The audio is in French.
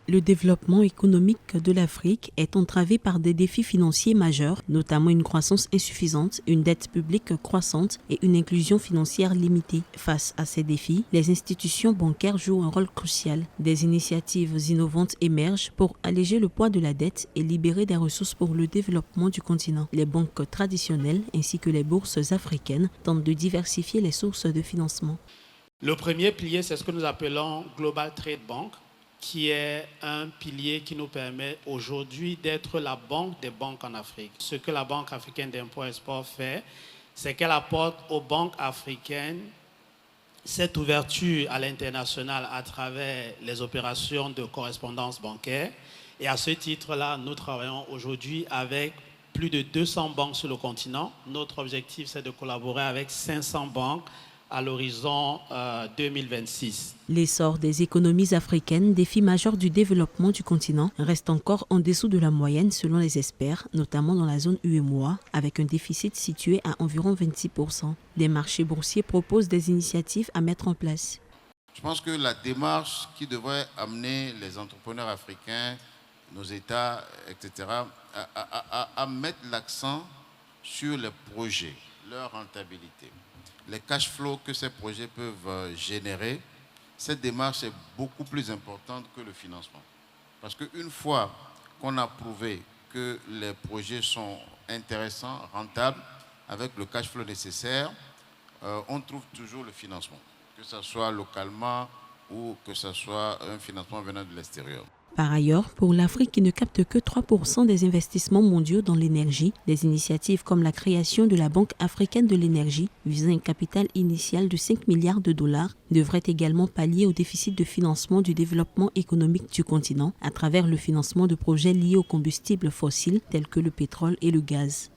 Le développement économique de l'Afrique est entravé par des défis financiers majeurs, notamment une croissance insuffisante, une dette publique croissante et une inclusion financière limitée. Face à ces défis, les institutions bancaires jouent un rôle crucial. Des initiatives innovantes émergent pour alléger le poids de la dette et libérer des ressources pour le développement du continent. Les banques traditionnelles ainsi que les bourses africaines tentent de diversifier les sources de financement. Le premier pilier, c'est ce que nous appelons Global Trade Bank, qui est un pilier qui nous permet aujourd'hui d'être la banque des banques en Afrique. Ce que la Banque africaine d'import-export fait, c'est qu'elle apporte aux banques africaines cette ouverture à l'international à travers les opérations de correspondance bancaire. Et à ce titre-là, nous travaillons aujourd'hui avec plus de 200 banques sur le continent. Notre objectif, c'est de collaborer avec 500 banques à l'horizon 2026. L'essor des économies africaines, défi majeur du développement du continent, reste encore en dessous de la moyenne selon les experts, notamment dans la zone UEMOA, avec un déficit situé à environ 26%. Les marchés boursiers proposent des initiatives à mettre en place. Je pense que la démarche qui devrait amener les entrepreneurs africains, nos États, etc., à mettre l'accent sur les projets, leur rentabilité, les cash flows que ces projets peuvent générer, cette démarche est beaucoup plus importante que le financement. Parce qu'une fois qu'on a prouvé que les projets sont intéressants, rentables, avec le cash flow nécessaire, on trouve toujours le financement, que ce soit localement ou que ce soit un financement venant de l'extérieur. Par ailleurs, pour l'Afrique qui ne capte que 3% des investissements mondiaux dans l'énergie, des initiatives comme la création de la Banque africaine de l'énergie, visant un capital initial de 5 milliards de dollars, devraient également pallier au déficit de financement du développement économique du continent à travers le financement de projets liés aux combustibles fossiles tels que le pétrole et le gaz.